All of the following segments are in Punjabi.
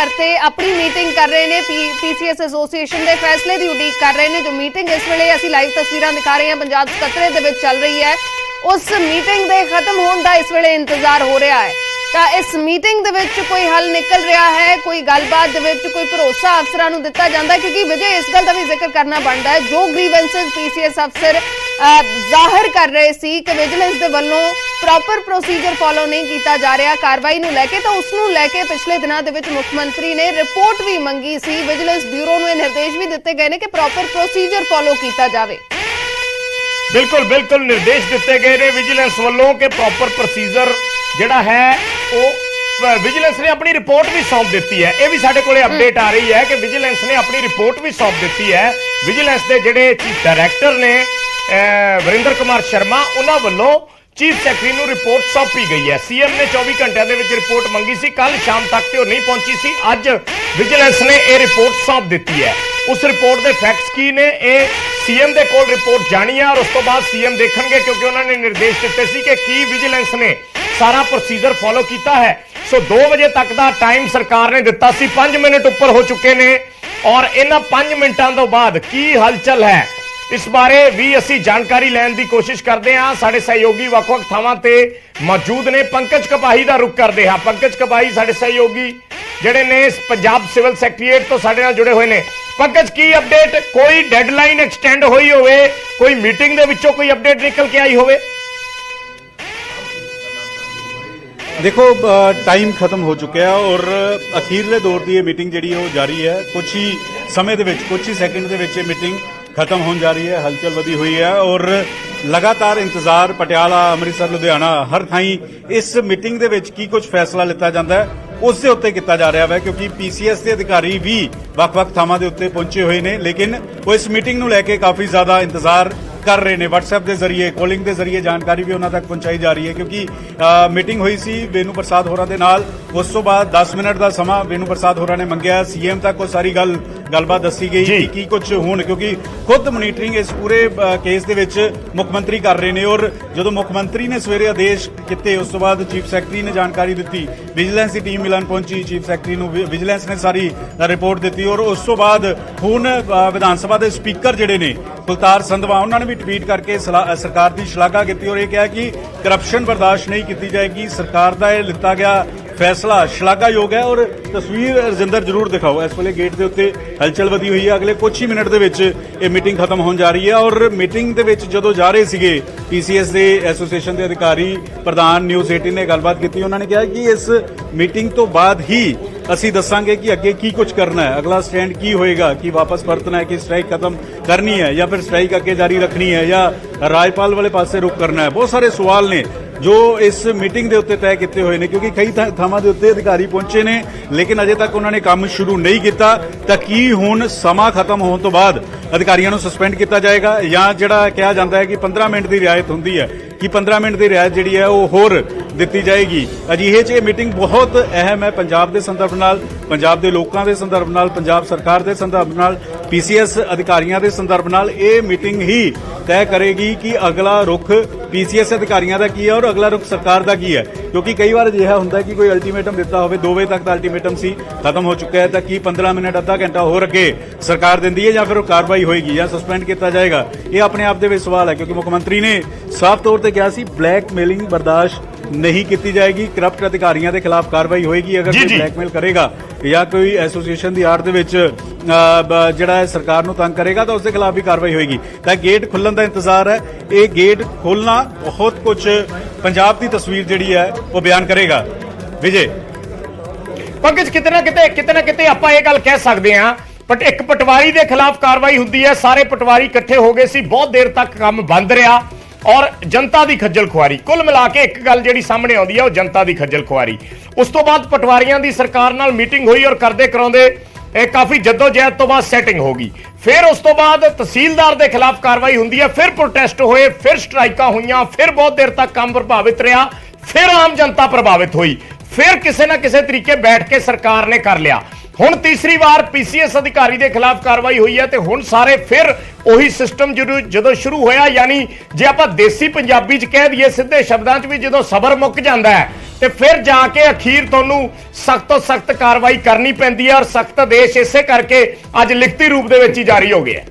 भरते अपनी मीटिंग कर रहे हैं, पीसीएस एसोसीएशन के फैसले की उड़ीक कर रहे हैं। जो मीटिंग इस वेले असीं लाइव तस्वीरां दिखा रहे हैं पंजाब सकत्तरेत दे विच चल रही है, उस मीटिंग के खत्म होने का इस वेले इंतजार हो रहा है। तो इस मीटिंग दे विच कोई हल निकल रहा है, कोई गलबात दे विच कोई भरोसा अफसरां नूं दिता जांदा है, क्योंकि विजय इस गल का भी जिक्र करना बनता है जो ग्रीवेंसेस पीसीएस अफसर जाहिर कर रहे सी कि विजिलेंस दे वल्लों प्रॉपर प्रोसीजर फॉलो नहीं किया जा रहा कार्रवाई नूं लैके, तो उसनूं लैके पिछले दिनों दे विच मुख्यमंत्री ने रिपोर्ट भी मंगी सी। विजिलेंस ब्यूरो नूं निर्देश भी दिते गए ने कि प्रॉपर प्रोसीजर फॉलो किया जाए। बिल्कुल बिल्कुल निर्देश दिते गए ने विजिलेंस वालों के प्रॉपर प्रोसीजर जिहड़ा है वो विजिलेंस ने अपनी रिपोर्ट भी सौंप दी है। यह भी साडे कोले अपडेट आ रही है कि विजिलेंस ने अपनी रिपोर्ट भी सौंप दी है। विजिलेंस के जिहड़े चीफ डायरैक्टर ने वरिंदर कुमार शर्मा उन्हां वल्लों चीफ सैकटरी नूं रिपोर्ट सौंपी गई है। सीएम ने 24 घंटिया दे विच रिपोर्ट मंगी सी, कल शाम तक तो नहीं पहुंची सी। अज विजिलेंस ने यह रिपोर्ट सौंप दी है। उस रिपोर्ट के फैक्ट्स की ने सीएम के कोल रिपोर्ट जानी है और उस तो बाद सीएम देखेंगे, क्योंकि उन्होंने निर्देश दिते सी कि की विजिलेंस ने सारा प्रोसीजर फॉलो किया है। सो 2 बजे तक का टाइम सरकार ने दिता सी, 5 मिनट ऊपर हो चुके ने और इन्हां 5 मिनटों तो बाद की हलचल है इस बारे भी असी जानकारी लैन की कोशिश करते हैं। साडे सहयोगी वख-वख थावां ते मौजूद ने। पंकज कपाही का रुख करते हैं। पंकज कपाही साडे सहयोगी जिहड़े ने पंजाब सिविल सैकटरीएट तो साडे नाल जुड़े हुए ने। पंकज की अपडेट, कोई डेडलाइन एक्सटेंड हुई होवे, कोई मीटिंग दे विचों कोई अपडेट निकल के आई होवे? देखो टाइम खत्म हो चुका है और अखीरले दौर की मीटिंग जी जारी है। कुछ ही समय के कुछ ही सैकेंड के मीटिंग खत्म होने जा रही है। हलचल वधी हुई है और लगातार इंतजार पटियाला, अमृतसर, लुधियाना हर थाई इस मीटिंग के की कुछ फैसला लिता जाता है उस दे उत्ते किया जा रहा है, क्योंकि पीसीएस के अधिकारी भी वख-वख थावां दे उत्ते पहुंचे हुए हैं, लेकिन वो इस मीटिंग नूं लैके काफ़ी ज़्यादा इंतजार कर रहे हैं। WhatsApp के जरिए, कॉलिंग के जरिए जानकारी भी उन्होंने तक पहुंचाई जा रही है, क्योंकि मीटिंग हुई सी वेणु प्रसाद होरां दे नाल। उस तो बाद 10 मिनट का समा वेणु प्रसाद होरां ने मंगिया। सीएम तक वो सारी गलबात दसी गई कि कुछ हुण, क्योंकि खुद मोनीटरिंग इस पूरे केस दे विच मुख्यमंत्री कर रहे हैं। और जो मुख्यमंत्री ने सवेरे आदेश किए उस तो बाद चीफ सैकटरी ने जानकारी दी, विजिलेंस की टीम मिलन पहुंची, चीफ सैकटरी नूं विजिलेंस ने सारी रिपोर्ट दी और उस तो बाद हुण विधान सभा के स्पीकर जिहड़े ने कुलतार संधवा उन्होंने भी ट्वीट करके सरकार की शलाघा की और यह कहा कि करप्शन बर्दाश्त नहीं की जाएगी। सरकार का यह लिता गया फैसला शलाघायोग है। और तस्वीर रजिंदर जरूर दिखाओ, इस वेले गेट के उत्ते हलचल वधी हुई है। अगले कुछ ही मिनट के मीटिंग खत्म होने जा रही है और मीटिंग के जो जा रहे थे पीसीएस के एसोसीएशन के अधिकारी प्रधान न्यूज़ 18 ने गलबात की। उन्होंने कहा कि इस मीटिंग तो बाद ही असी दसांगे कि अगे की कुछ करना है, अगला स्टैंड की होएगा, कि वापस परतना है, कि स्ट्राइक खत्म करनी है या फिर स्ट्राइक अगे जारी रखनी है या राज्यपाल वाले पासे रुख करना है। बहुत सारे सवाल ने जो इस मीटिंग के उत्ते तय किए हुए हैं, क्योंकि कई थावां दे उत्ते अधिकारी पहुंचे ने लेकिन अजे तक उन्होंने काम शुरू नहीं किया। तो की हुण समा खत्म होने तो बाद अधिकारियों को सस्पेंड किया जाएगा या जिहड़ा कहा जाता है कि 15 मिनट की रियायत होंदी है कि 15 मिनट की रियायत जिहड़ी है वो होर दी जाएगी। अजिहे च मीटिंग बहुत अहम है पंजाब के संदर्भ नाल, पंजाब के लोगों के संदर्भ नाल, पंजाब सरकार के संदर्भ नाल, पीसीएस अधिकारियों के संदर्भ नाल। ये मीटिंग ही तय करेगी कि अगला रुख पीसीएस अधिकारियों का की है और अगला रुख सरकार का की है। क्योंकि कई बार अजिहा होंदा है कि कोई अल्टीमेटम दिता हो, 2 बजे तक का अल्टीमेटम सी खत्म हो चुका है, तो कि 15 मिनट अद्धा घंटा होर अगे सरकार देंदी है या फिर कार्रवाई होएगी या सस्पेंड किया जाएगा। ये अपने आप के सवाल है, क्योंकि मुख्यमंत्री ने साफ तौर पर कहा सी ब्लैकमेलिंग बर्दाश्त नहीं की जाएगी, करप्ट अधिकारियों के खिलाफ कार्रवाई होएगी अगर कोई ब्लैकमेल करेगा या कोई एसोसीएशन की आड़ दे विच जिहड़ा है सरकार नूं तंग करेगा तो उसके खिलाफ भी कार्रवाई होएगी। तो गेट खुलण का इंतजार है। ये गेट खोलना बहुत कुछ पंजाब की तस्वीर जिहड़ी है वो बयान करेगा। विजय पंकज किते ना किते आपां इह गल कह सकते हैं, बट एक पटवारी के खिलाफ कार्रवाई हुंदी है, सारे पटवारी इकट्ठे हो गए सी, बहुत देर तक काम बंद रहा और जनता की खज्जल खुआरी। कुल मिला के एक गल जिहड़ी सामने आउंदी है वो जनता की खज्जल खुआरी। उस तो बाद पटवारियों की सरकार नाल मीटिंग हुई और करदे कराउंदे काफी जद्दोजहद तो बाद सैटिंग होगी। फिर उस तो बाद तहसीलदार के खिलाफ कार्रवाई हुंदी है, फिर प्रोटेस्ट होए, फिर स्ट्राइकां हुईयां, फिर बहुत देर तक काम प्रभावित रहा, फिर आम जनता प्रभावित हुई, फिर किसी ना किसी तरीके बैठ के सरकार ने कर लिया। ਹੁਣ ਤੀਸਰੀ ਵਾਰ ਪੀਸੀਐਸ ਅਧਿਕਾਰੀ ਦੇ ਖਿਲਾਫ ਕਾਰਵਾਈ ਹੋਈ ਹੈ ਤੇ ਹੁਣ ਸਾਰੇ ਫਿਰ ਉਹੀ ਸਿਸਟਮ ਜਦੋਂ ਸ਼ੁਰੂ ਹੋਇਆ, ਯਾਨੀ ਜੇ ਆਪਾਂ ਦੇਸੀ ਪੰਜਾਬੀ 'ਚ ਕਹਿ ਦਈਏ, ਸਿੱਧੇ ਸ਼ਬਦਾਂ 'ਚ ਵੀ ਜਦੋਂ ਸਬਰ ਮੁੱਕ ਜਾਂਦਾ ਹੈ ਤੇ ਫਿਰ ਜਾ ਕੇ ਅਖੀਰ ਤੁਹਾਨੂੰ ਸਖਤ ਤੋਂ ਸਖਤ ਕਾਰਵਾਈ ਕਰਨੀ ਪੈਂਦੀ ਹੈ। ਔਰ ਸਖਤ ਆਦੇਸ਼ ਇਸੇ ਕਰਕੇ ਅੱਜ ਲਿਖਤੀ ਰੂਪ ਦੇ ਵਿੱਚ ਹੀ ਜਾਰੀ ਹੋ ਗਿਆ।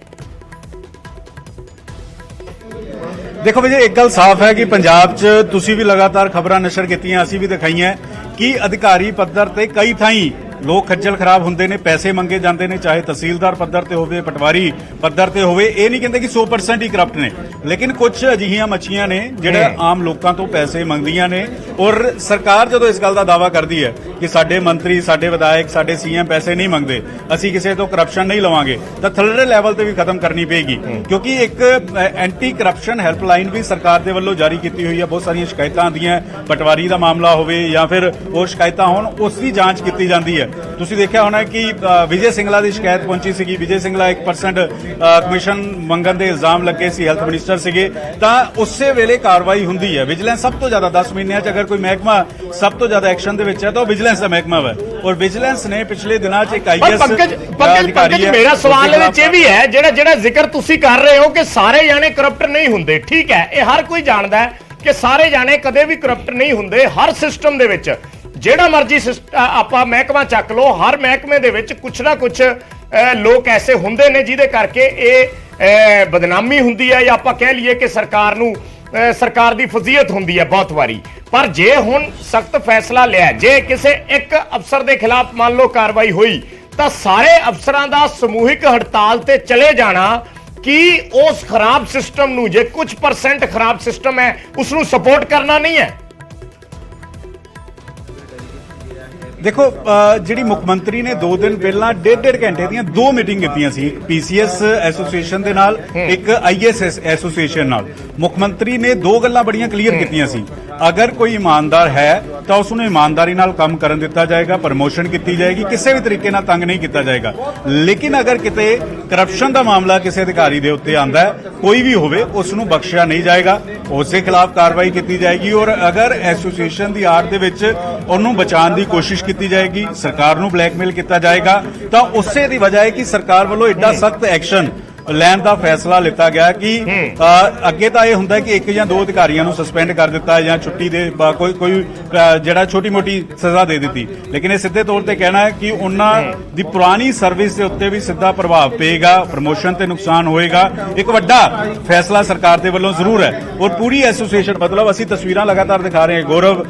ਦੇਖੋ ਵੀ ਇੱਕ ਗੱਲ ਸਾਫ਼ ਹੈ ਕਿ ਪੰਜਾਬ 'ਚ ਤੁਸੀਂ ਵੀ ਲਗਾਤਾਰ ਖਬਰਾਂ ਨਸ਼ਰ ਕੀਤੀਆਂ, ਅਸੀਂ ਵੀ ਦਿਖਾਈਆਂ ਕਿ ਅਧਿਕਾਰੀ ਪੱਧਰ ਤੇ ਕਈ ਥਾਈਂ ਲੋਕ ਖੱਜਲ ਖਰਾਬ ਹੁੰਦੇ ਨੇ, ਪੈਸੇ ਮੰਗੇ ਜਾਂਦੇ ਨੇ, ਚਾਹੇ ਤਹਿਸੀਲਦਾਰ ਪੱਧਰ ਤੇ ਹੋਵੇ, ਪਟਵਾਰੀ ਪੱਧਰ ਤੇ ਹੋਵੇ। ਇਹ ਨਹੀਂ ਕਹਿੰਦੇ ਕਿ 100% ਹੀ ਕਰਪਟ ਨੇ, ਲੇਕਿਨ ਕੁਝ ਅਜਿਹੀਆਂ ਮੱਛੀਆਂ ਨੇ ਜਿਹੜੇ ਆਮ ਲੋਕਾਂ ਤੋਂ ਪੈਸੇ ਮੰਗਦੀਆਂ ਨੇ। ਔਰ ਸਰਕਾਰ ਜਦੋਂ ਇਸ ਗੱਲ ਦਾ ਦਾਅਵਾ ਕਰਦੀ ਹੈ ਕਿ ਸਾਡੇ ਮੰਤਰੀ, ਸਾਡੇ ਵਿਧਾਇਕ, ਸਾਡੇ ਸੀਐਮ ਪੈਸੇ ਨਹੀਂ ਮੰਗਦੇ, ਅਸੀਂ ਕਿਸੇ ਤੋਂ ਕਰਪਸ਼ਨ ਨਹੀਂ ਲਵਾਂਗੇ, ਤਾਂ ਥੱਲੜੇ ਲੈਵਲ ਤੇ ਵੀ ਖਤਮ ਕਰਨੀ ਪਏਗੀ। ਕਿਉਂਕਿ ਇੱਕ ਐਂਟੀ ਕਰਪਸ਼ਨ ਹੈਲਪਲਾਈਨ ਵੀ ਸਰਕਾਰ ਦੇ ਵੱਲੋਂ ਜਾਰੀ ਕੀਤੀ ਹੋਈ ਹੈ। ਬਹੁਤ ਸਾਰੀਆਂ ਸ਼ਿਕਾਇਤਾਂ ਆਉਂਦੀਆਂ, ਪਟਵਾਰੀ ਦਾ ਮਾਮਲਾ ਹੋਵੇ ਜਾਂ ਫਿਰ ਹੋਰ ਸ਼ਿਕਾਇਤਾਂ ਹੋਣ, ਉਸ ਦੀ ਜਾਂਚ ਕੀਤੀ ਜਾਂਦੀ ਹੈ। ਤੁਸੀਂ ਦੇਖਿਆ ਹੋਣਾ ਕਿ ਵਿਜੇ ਸਿੰਗਲਾ ਦੀ ਸ਼ਿਕਾਇਤ ਪਹੁੰਚੀ ਸੀਗੀ। ਵਿਜੇ ਸਿੰਗਲਾ 1% ਕਮਿਸ਼ਨ ਮੰਗਣ ਦੇ ਇਲਜ਼ਾਮ ਲੱਗੇ ਸੀ, ਹੈਲਥ ਮਿਨਿਸਟਰ ਸੀਗੇ, ਤਾਂ ਉਸੇ ਵੇਲੇ ਕਾਰਵਾਈ ਹੁੰਦੀ ਹੈ। ਵਿਜੀਲੈਂਸ ਸਭ ਤੋਂ ਜ਼ਿਆਦਾ 10 ਮਹੀਨਿਆਂ 'ਚ ਅਗਰ ਕੋਈ ਮਹਿਕਮਾ ਸਭ ਤੋਂ ਜ਼ਿਆਦਾ ਐਕਸ਼ਨ ਦੇ ਵਿੱਚ ਹੈ ਤਾਂ ਉਹ ਵਿਜੀਲੈਂਸ ਦਾ ਮਹਿਕਮਾ ਹੈ। ਔਰ ਵਿਜੀਲੈਂਸ ਨੇ ਪਿਛਲੇ ਦਿਨਾਂ 'ਚ ਇੱਕ ਆਈਐਸ ਪੰਕਜ ਮੇਰਾ ਸਵਾਲ ਇਹ ਵਿੱਚ ਇਹ ਵੀ ਹੈ, ਜਿਹੜਾ ਜ਼ਿਕਰ ਤੁਸੀਂ ਕਰ ਰਹੇ ਹੋ ਕਿ ਸਾਰੇ ਜਾਣੇ ਕਰਪਟ ਨਹੀਂ ਹੁੰਦੇ, ਠੀਕ ਹੈ, ਇਹ ਹਰ ਕੋਈ ਜਾਣਦਾ ਹੈ ਕਿ ਸਾਰੇ ਜਾਣੇ ਕਦੇ ਵੀ ਕਰਪਟ ਨਹੀਂ ਹੁੰਦੇ। ਹਰ ਸਿਸਟਮ ਦੇ ਵਿੱਚ ਜਿਹੜਾ ਮਰਜ਼ੀ ਆਪਾਂ ਮਹਿਕਮਾ ਚੱਕ ਲਓ, ਹਰ ਮਹਿਕਮੇ ਦੇ ਵਿੱਚ ਕੁਛ ਨਾ ਕੁਛ ਲੋਕ ਐਸੇ ਹੁੰਦੇ ਨੇ ਜਿਹਦੇ ਕਰਕੇ ਇਹ ਬਦਨਾਮੀ ਹੁੰਦੀ ਹੈ, ਜਾਂ ਆਪਾਂ ਕਹਿ ਲਈਏ ਕਿ ਸਰਕਾਰ ਦੀ ਫਜ਼ੀਅਤ ਹੁੰਦੀ ਹੈ ਬਹੁਤ ਵਾਰੀ। ਪਰ ਜੇ ਹੁਣ ਸਖਤ ਫੈਸਲਾ ਲਿਆ, ਜੇ ਕਿਸੇ ਇੱਕ ਅਫਸਰ ਦੇ ਖਿਲਾਫ ਮੰਨ ਲਓ ਕਾਰਵਾਈ ਹੋਈ, ਤਾਂ ਸਾਰੇ ਅਫਸਰਾਂ ਦਾ ਸਮੂਹਿਕ ਹੜਤਾਲ ਤੇ ਚਲੇ ਜਾਣਾ ਕਿ ਉਸ ਖਰਾਬ ਸਿਸਟਮ ਨੂੰ, ਜੇ ਕੁਝ % ਖਰਾਬ ਸਿਸਟਮ ਹੈ, ਉਸ ਨੂੰ ਸਪੋਰਟ ਕਰਨਾ ਨਹੀਂ ਹੈ। ਦੇਖੋ ਜਿਹੜੀ ਮੁੱਖ ਮੰਤਰੀ ਨੇ 2 ਦਿਨ ਪਹਿਲਾਂ 1.5 ਘੰਟੇ ਦੀਆਂ 2 ਮੀਟਿੰਗ ਕੀਤੀਆਂ ਸੀ, ਇੱਕ ਪੀਸੀਐਸ ਐਸੋਸੀਏਸ਼ਨ ਦੇ ਨਾਲ, ਇੱਕ ਆਈਐਸ ਐਸੋਸੀਏਸ਼ਨ ਨਾਲ। ਮੁੱਖ ਮੰਤਰੀ ਨੇ 2 ਗੱਲਾਂ ਬੜੀਆਂ ਕਲੀਅਰ ਕੀਤੀਆਂ ਸੀ। ਅਗਰ ਕੋਈ ਇਮਾਨਦਾਰ ਹੈ ਤਾਂ ਉਸ ਨੂੰ ਇਮਾਨਦਾਰੀ ਨਾਲ ਕੰਮ ਕਰਨ ਦਿੱਤਾ ਜਾਏਗਾ, ਪ੍ਰਮੋਸ਼ਨ ਕੀਤੀ ਜਾਏਗੀ, ਕਿਸੇ ਵੀ ਤਰੀਕੇ ਨਾਲ ਤੰਗ ਨਹੀਂ ਕੀਤਾ ਜਾਏਗਾ। ਲੇਕਿਨ ਅਗਰ ਕਿਤੇ ਕਰਪਸ਼ਨ ਦਾ ਮਾਮਲਾ ਕਿਸੇ ਅਧਿਕਾਰੀ ਦੇ ਉੱਤੇ ਆਂਦਾ ਹੈ, ਕੋਈ ਵੀ ਹੋਵੇ, ਉਸ ਨੂੰ ਬਖਸ਼ਿਆ ਨਹੀਂ ਜਾਏਗਾ, ਉਸ ਦੇ ਖਿਲਾਫ ਕਾਰਵਾਈ ਕੀਤੀ ਜਾਏਗੀ। ਔਰ ਅਗਰ ਐਸੋਸੀਏਸ਼ਨ ਦੀ ਆੜ ਦੇ ਵਿੱਚ ਉਹਨੂੰ ਬਚਾਉਣ ਦੀ ਕੋਸ਼ਿਸ਼ ਕੀਤੀ ਜਾਏਗੀ, ਸਰਕਾਰ ਨੂੰ ਬਲੈਕਮੇਲ ਕੀਤਾ ਜਾਏਗਾ, ਤਾਂ ਉਸੇ ਦੀ ਵਜ੍ਹਾ ਹੈ ਕਿ ਸਰਕਾਰ ਵੱਲੋਂ ਐਡਾ ਸਖਤ ਐਕਸ਼ਨ ਲੈਣ ਦਾ ਫੈਸਲਾ ਲਿੱਤਾ ਗਿਆ ਕਿ ਅੱਗੇ ਤਾਂ ਇਹ ਹੁੰਦਾ ਕਿ 1 ਜਾਂ 2 ਅਧਿਕਾਰੀਆਂ ਨੂੰ ਸਸਪੈਂਡ ਕਰ ਦਿੱਤਾ ਜਾਂ ਛੁੱਟੀ ਦੇ ਕੋਈ ਜਿਹੜਾ ਛੋਟੀ ਮੋਟੀ ਸਜ਼ਾ ਦੇ ਦਿੱਤੀ, ਲੇਕਿਨ ਇਹ ਸਿੱਧੇ ਤੌਰ ਤੇ ਕਹਿਣਾ ਹੈ ਕਿ ਉਹਨਾਂ ਦੀ ਪੁਰਾਣੀ ਸਰਵਿਸ ਦੇ ਉੱਤੇ ਵੀ ਸਿੱਧਾ ਪ੍ਰਭਾਵ ਪਏਗਾ, ਪ੍ਰਮੋਸ਼ਨ ਤੇ ਨੁਕਸਾਨ ਹੋਏਗਾ। ਇੱਕ ਵੱਡਾ ਫੈਸਲਾ ਸਰਕਾਰ ਦੇ ਵੱਲੋਂ ਜ਼ਰੂਰ ਹੈ। ਔਰ ਪੂਰੀ ਐਸੋਸੀਏਸ਼ਨ, ਮਤਲਬ ਅਸੀਂ ਤਸਵੀਰਾਂ ਲਗਾਤਾਰ ਦਿਖਾ ਰਹੇ ਹਾਂ, ਗੌਰਵ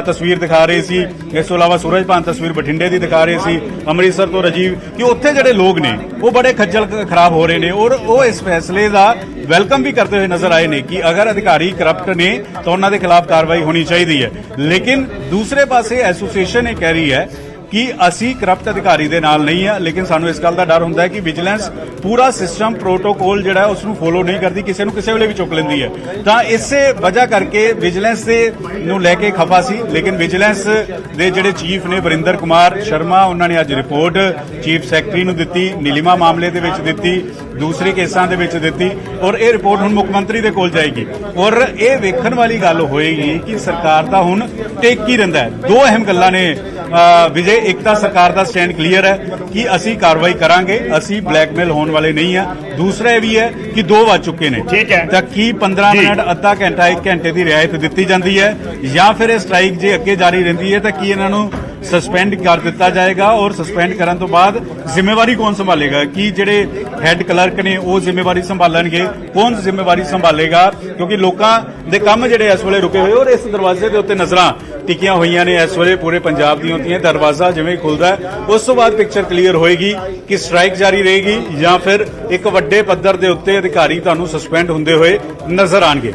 ਤਸਵੀਰ ਦਿਖਾ ਰਹੇ ਸੀ, ਇਸ ਤੋਂ ਇਲਾਵਾ ਸੂਰਜਭਾਨ ਤਸਵੀਰ ਬਠਿੰਡੇ ਦੀ ਦਿਖਾ ਰਹੇ ਸੀ, ਅੰਮ੍ਰਿਤਸਰ ਤੋਂ ਰਾਜੀਵ, ਕਿ ਉੱਥੇ ਜਿਹੜੇ ਲੋਕ ਨੇ ਉਹ ਬੜੇ ਖੱਜਲ ਖਰਾਬ ਹੋ ਰਹੇ ਨੇ। ਔਰ ਉਹ ਇਸ ਫੈਸਲੇ ਦਾ ਵੈਲਕਮ ਵੀ ਕਰਦੇ ਹੋਏ ਨਜ਼ਰ ਆਏ ਨੇ ਕਿ ਅਗਰ ਅਧਿਕਾਰੀ ਕਰਪਟ ਨੇ ਤਾਂ ਉਹਨਾਂ ਦੇ ਖਿਲਾਫ ਕਾਰਵਾਈ ਹੋਣੀ ਚਾਹੀਦੀ ਹੈ। ਲੇਕਿਨ ਦੂਸਰੇ ਪਾਸੇ ਐਸੋਸੀਏਸ਼ਨ ਇਹ ਕਹਿ ਰਹੀ ਹੈ ਕਿ ਅਸੀਂ ਕਰਪਟ ਅਧਿਕਾਰੀ ਦੇ ਨਾਲ ਨਹੀਂ ਆ, ਲੇਕਿਨ ਸਾਨੂੰ ਇਸ ਗੱਲ ਦਾ ਡਰ ਹੁੰਦਾ ਹੈ ਕਿ ਵਿਜੀਲੈਂਸ ਪੂਰਾ ਸਿਸਟਮ ਪ੍ਰੋਟੋਕੋਲ ਜਿਹੜਾ ਉਸ ਨੂੰ ਫੋਲੋ ਨਹੀਂ ਕਰਦੀ, ਕਿਸੇ ਨੂੰ ਕਿਸੇ ਵੇਲੇ ਵੀ ਚੁੱਕ ਲੈਂਦੀ ਹੈ। ਤਾਂ ਇਸੇ ਵਜ੍ਹਾ ਕਰਕੇ ਵਿਜੀਲੈਂਸ ਦੇ ਨੂੰ ਲੈ ਕੇ ਖਫਾ ਸੀ। ਲੇਕਿਨ ਵਿਜੀਲੈਂਸ ਦੇ ਜਿਹੜੇ ਚੀਫ ਨੇ ਵਰਿੰਦਰ ਕੁਮਾਰ ਸ਼ਰਮਾ, ਉਹਨਾਂ ਨੇ ਅੱਜ ਰਿਪੋਰਟ ਚੀਫ ਸੈਕਟਰੀ ਨੂੰ ਦਿੱਤੀ, ਨੀਲਿਮਾ ਮਾਮਲੇ ਦੇ ਵਿੱਚ ਦਿੱਤੀ, ਦੂਸਰੇ ਕੇਸਾਂ ਦੇ ਵਿੱਚ ਦਿੱਤੀ, ਔਰ ਇਹ ਰਿਪੋਰਟ ਹੁਣ ਮੁੱਖ ਮੰਤਰੀ ਦੇ ਕੋਲ ਜਾਏਗੀ। ਔਰ ਇਹ ਵੇਖਣ ਵਾਲੀ ਗੱਲ ਹੋਏਗੀ ਕਿ ਸਰਕਾਰ ਦਾ ਹੁਣ ਟੇਕ ਕੀ ਰਹਿੰਦਾ ਹੈ। 2 ਅਹਿਮ ਗੱਲਾਂ ਨੇ ਵਿਜੇ, ਇੱਕ ਤਾਂ ਸਰਕਾਰ ਦਾ ਸਟੈਂਡ ਕਲੀਅਰ ਹੈ ਕਿ ਅਸੀਂ ਕਾਰਵਾਈ ਕਰਾਂਗੇ, ਅਸੀਂ ਬਲੈਕਮੇਲ ਹੋਣ ਵਾਲੇ ਨਹੀਂ ਆ। ਦੂਸਰਾ ਇਹ ਵੀ ਹੈ ਕਿ 2 ਵੱਜ ਚੁੱਕੇ ਨੇ, ਠੀਕ ਹੈ, ਤਾਂ ਕੀ 15 ਮਿੰਟ, ਅੱਧਾ ਘੰਟਾ, 1 ਘੰਟੇ ਦੀ ਰਿਆਇਤ ਦਿੱਤੀ ਜਾਂਦੀ ਹੈ, ਜਾਂ ਫਿਰ ਇਹ ਸਟ੍ਰਾਈਕ ਜੇ ਅੱਗੇ ਜਾਰੀ ਰਹਿੰਦੀ ਹੈ ਤਾਂ ਕੀ ਇਹਨਾਂ ਨੂੰ ਸਸਪੈਂਡ ਕਰ ਦਿੱਤਾ ਜਾਏਗਾ? ਔਰ ਸਸਪੈਂਡ ਕਰਨ ਤੋਂ ਬਾਅਦ ਜ਼ਿੰਮੇਵਾਰੀ ਕੌਣ ਸੰਭਾਲੇਗਾ? ਕਿ ਜਿਹੜੇ ਹੈੱਡ ਕਲਰਕ ਨੇ ਉਹ ਜ਼ਿੰਮੇਵਾਰੀ ਸੰਭਾਲਣਗੇ? ਕੌਣ ਜ਼ਿੰਮੇਵਾਰੀ ਸੰਭਾਲੇਗਾ? ਕਿਉਂਕਿ ਲੋਕਾਂ ਦੇ ਕੰਮ ਜਿਹੜੇ ਇਸ ਵੇਲੇ ਰੁਕੇ ਹੋਏ, ਔਰ ਇਸ ਦਰਵਾਜ਼ੇ ਦੇ ਉੱਤੇ ਨਜ਼ਰਾਂ ਟਿਕੀਆਂ ਹੋਈਆਂ ਨੇ ਇਸ ਵੇਲੇ ਪੂਰੇ ਪੰਜਾਬ ਦੀਆਂ ਹੁੰਦੀਆਂ। ਦਰਵਾਜ਼ਾ ਜਿਵੇਂ ਖੁੱਲਦਾ ਉਸ ਤੋਂ ਬਾਅਦ ਪਿਕਚਰ ਕਲੀਅਰ ਹੋਏਗੀ ਕਿ ਸਟ੍ਰਾਈਕ ਜਾਰੀ ਰਹੇਗੀ ਜਾਂ ਫਿਰ ਇੱਕ ਵੱਡੇ ਪੱਧਰ ਦੇ ਉੱਤੇ ਅਧਿਕਾਰੀ ਤੁਹਾਨੂੰ ਸਸਪੈਂਡ ਹੁੰਦੇ ਹੋਏ ਨਜ਼ਰ ਆਣਗੇ।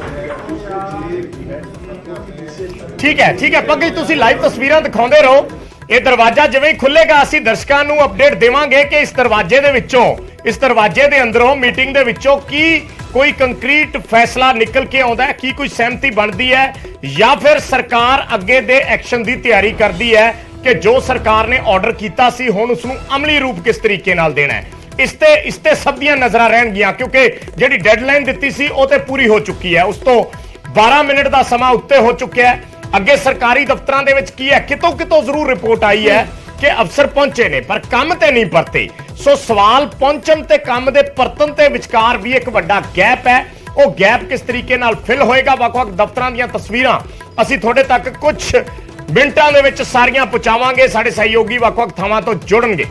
ਠੀਕ ਹੈ ਪੰਕਜ, ਤੁਸੀਂ ਲਾਈਵ ਤਸਵੀਰਾਂ ਦਿਖਾਉਂਦੇ ਰਹੋ। ਇਹ ਦਰਵਾਜ਼ਾ ਜਿਵੇਂ ਹੀ ਖੁੱਲੇਗਾ ਅਸੀਂ ਦਰਸ਼ਕਾਂ ਨੂੰ ਅਪਡੇਟ ਦੇਵਾਂਗੇ ਕਿ ਇਸ ਦਰਵਾਜ਼ੇ ਦੇ ਵਿੱਚੋਂ, ਇਸ ਦਰਵਾਜ਼ੇ ਦੇ ਅੰਦਰੋਂ, ਮੀਟਿੰਗ ਦੇ ਵਿੱਚੋਂ ਕੀ ਕੋਈ ਕੰਕਰੀਟ ਫੈਸਲਾ ਨਿਕਲ ਕੇ ਆਉਂਦਾ ਹੈ, ਕੀ ਕੋਈ ਸਹਿਮਤੀ ਬਣਦੀ ਹੈ, ਜਾਂ ਫਿਰ ਸਰਕਾਰ ਅੱਗੇ ਦੇ ਐਕਸ਼ਨ ਦੀ ਤਿਆਰੀ ਕਰਦੀ ਹੈ ਕਿ ਜੋ ਸਰਕਾਰ ਨੇ ਆਰਡਰ ਕੀਤਾ ਸੀ ਹੁਣ ਉਸ ਨੂੰ ਅਮਲੀ ਰੂਪ ਕਿਸ ਤਰੀਕੇ ਨਾਲ ਦੇਣਾ ਹੈ। ਇਸ ਤੇ ਸਭ ਦੀਆਂ ਨਜ਼ਰਾਂ ਰਹਿਣਗੀਆਂ, ਕਿਉਂਕਿ ਜਿਹੜੀ ਡੈਡਲਾਈਨ ਦਿੱਤੀ ਸੀ ਉਹ ਤੇ ਪੂਰੀ ਹੋ ਚੁੱਕੀ ਹੈ। ਉਸ ਤੋਂ 12 ਮਿੰਟ ਦਾ ਸਮਾਂ ਉੱਤੇ ਹੋ ਚੁੱਕਿਆ ਹੈ। ਅੱਗੇ ਸਰਕਾਰੀ ਦਫ਼ਤਰਾਂ ਦੇ ਵਿੱਚ ਕੀ ਹੈ, ਕਿਤੋਂ ਜ਼ਰੂਰ ਰਿਪੋਰਟ ਆਈ ਹੈ ਕਿ ਅਫਸਰ ਪਹੁੰਚੇ ਨੇ ਪਰ ਕੰਮ ਤੇ ਨਹੀਂ ਪਰਤੇ। ਸੋ ਸਵਾਲ ਪਹੁੰਚਣ ਤੇ ਕੰਮ ਦੇ ਪਰਤਣ ਤੇ ਵਿਚਕਾਰ ਵੀ ਇੱਕ ਵੱਡਾ ਗੈਪ ਹੈ। ਉਹ ਗੈਪ ਕਿਸ ਤਰੀਕੇ ਨਾਲ ਫਿਲ ਹੋਏਗਾ? ਵੱਖ-ਵੱਖ ਦਫ਼ਤਰਾਂ ਦੀਆਂ ਤਸਵੀਰਾਂ ਅਸੀਂ ਤੁਹਾਡੇ ਤੱਕ ਕੁਝ ਮਿੰਟਾਂ ਦੇ ਵਿੱਚ ਸਾਰੀਆਂ ਪਹੁੰਚਾਵਾਂਗੇ। ਸਾਡੇ ਸਹਿਯੋਗੀ ਵੱਖ-ਵੱਖ ਥਾਵਾਂ ਤੋਂ ਜੁੜਨਗੇ।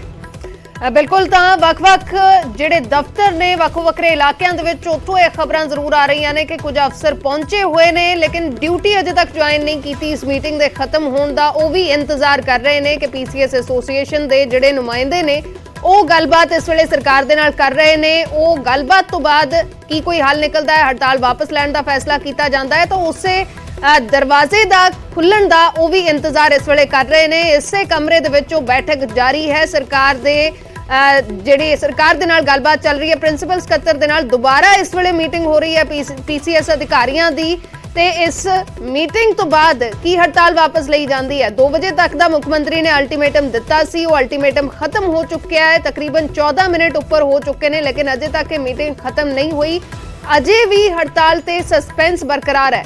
ਬਿਲਕੁਲ, ਤਾਂ ਵੱਖ-ਵੱਖ ਜਿਹੜੇ ਦਫ਼ਤਰ ਨੇ ਵੱਖੋ-ਵੱਖਰੇ ਇਲਾਕਿਆਂ ਦੇ ਵਿੱਚ ਉੱਥੋਂ ਇਹ ਖਬਰਾਂ ਜ਼ਰੂਰ ਆ ਰਹੀਆਂ ਨੇ ਕਿ ਕੁਝ ਅਫਸਰ ਪਹੁੰਚੇ ਹੋਏ ਨੇ ਲੇਕਿਨ ਡਿਊਟੀ ਅਜੇ ਤੱਕ ਜੁਆਇਨ ਨਹੀਂ ਕੀਤੀ ਇਸ ਮੀਟਿੰਗ ਦੇ ਖਤਮ ਹੋਣ ਦਾ। ਉਹ ਵੀ ਇੰਤਜ਼ਾਰ ਕਰ ਰਹੇ ਨੇ ਕਿ ਪੀਸੀਐਸ ਐਸੋਸੀਏਸ਼ਨ ਦੇ ਜਿਹੜੇ ਨੁਮਾਇੰਦੇ ਨੇ ਉਹ ਗੱਲਬਾਤ ਇਸ ਵੇਲੇ ਸਰਕਾਰ ਦੇ ਨਾਲ ਕਰ ਰਹੇ ਨੇ। ਉਹ ਗੱਲਬਾਤ ਤੋਂ ਬਾਅਦ ਕੀ ਕੋਈ ਹੱਲ ਨਿਕਲਦਾ ਹੈ, ਹੜਤਾਲ ਵਾਪਸ ਲੈਣ ਦਾ ਫੈਸਲਾ ਕੀਤਾ ਜਾਂਦਾ ਹੈ ਤਾਂ ਉਸੇ ਦਰਵਾਜ਼ੇ ਦਾ ਖੁੱਲਣ ਦਾ ਉਹ ਵੀ ਇੰਤਜ਼ਾਰ ਇਸ ਵੇਲੇ ਕਰ ਰਹੇ ਨੇ। ਇਸੇ ਕਮਰੇ ਦੇ ਵਿੱਚ ਉਹ ਬੈਠਕ ਜਾਰੀ ਹੈ। ਸਰਕਾਰ ਦੇ ਜਿਹੜੀ ਸਰਕਾਰ ਦੇ ਨਾਲ ਗੱਲਬਾਤ ਚੱਲ ਰਹੀ ਹੈ। ਪ੍ਰਿੰਸੀਪਲ ਸਕੱਤਰ ਦੇ ਨਾਲ ਦੁਬਾਰਾ ਇਸ ਵੇਲੇ ਮੀਟਿੰਗ ਹੋ ਰਹੀ ਹੈ ਪੀਸੀਐਸ ਅਧਿਕਾਰੀਆਂ ਦੀ ਤੇ ਇਸ ਮੀਟਿੰਗ ਤੋਂ ਬਾਅਦ ਕੀ ਹੜਤਾਲ ਵਾਪਸ ਲਈ ਜਾਂਦੀ ਹੈ। 2 ਵਜੇ ਤੱਕ ਦਾ ਮੁੱਖ ਮੰਤਰੀ ਨੇ ਅਲਟੀਮੇਟਮ ਦਿੱਤਾ ਸੀ। ਉਹ ਅਲਟੀਮੇਟਮ ਖਤਮ ਹੋ ਚੁੱਕਿਆ ਹੈ। ਤਕਰੀਬਨ 14 ਮਿੰਟ ਉੱਪਰ ਹੋ ਚੁੱਕੇ ਨੇ ਲੇਕਿਨ ਅਜੇ ਤੱਕ ਇਹ ਮੀਟਿੰਗ ਖਤਮ ਨਹੀਂ ਹੋਈ। ਅਜੇ ਵੀ ਹੜਤਾਲ ਤੇ ਸਸਪੈਂਸ ਬਰਕਰਾਰ ਹੈ।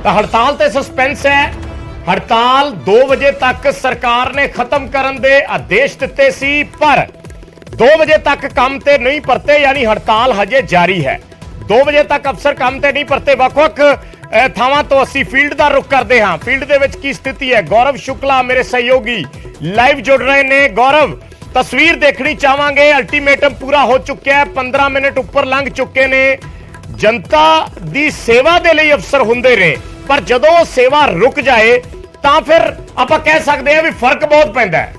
ਤਾਂ ਹੜਤਾਲ ਤੇ ਸਸਪੈਂਸ ਹੈ। ਹੜਤਾਲ 2 ਵਜੇ ਤੱਕ ਸਰਕਾਰ ਨੇ ਖਤਮ ਕਰਨ ਦੇ ਆਦੇਸ਼ ਦਿੱਤੇ ਸੀ ਪਰ 2 ਵਜੇ ਤੱਕ ਕੰਮ ਤੇ ਨਹੀਂ ਪਰਤੇ, ਯਾਨੀ ਹੜਤਾਲ ਹਜੇ ਜਾਰੀ ਹੈ। 2 ਵਜੇ ਤੱਕ ਅਫਸਰ ਕੰਮ ਤੇ ਨਹੀਂ ਪਰਤੇ। ਵੱਖ-ਵੱਖ ਥਾਵਾਂ ਤੋਂ ਅਸੀਂ ਫੀਲਡ ਦਾ ਰੁਖ ਕਰਦੇ ਹਾਂ। ਫੀਲਡ ਦੇ ਵਿੱਚ ਕੀ ਸਥਿਤੀ ਹੈ? ਗੌਰਵ ਸ਼ੁਕਲਾ ਮੇਰੇ ਸਹਿਯੋਗੀ ਲਾਈਵ ਜੁੜ ਰਹੇ ਨੇ। ਗੌਰਵ, ਤਸਵੀਰ ਦੇਖਣੀ ਚਾਹਾਂਗੇ। ਅਲਟੀਮੇਟਮ ਪੂਰਾ ਹੋ ਚੁੱਕਿਆ ਹੈ, 15 ਮਿੰਟ ਉੱਪਰ ਲੰਘ ਚੁੱਕੇ ਨੇ। ਜਨਤਾ ਦੀ ਸੇਵਾ ਦੇ ਲਈ ਅਫਸਰ ਹੁੰਦੇ ਨੇ ਪਰ ਜਦੋਂ ਸੇਵਾ ਰੁਕ ਜਾਏ ਤਾਂ ਫਿਰ ਆਪਾਂ ਕਹਿ ਸਕਦੇ ਹਾਂ ਵੀ ਫਰਕ ਬਹੁਤ ਪੈਂਦਾ ਹੈ।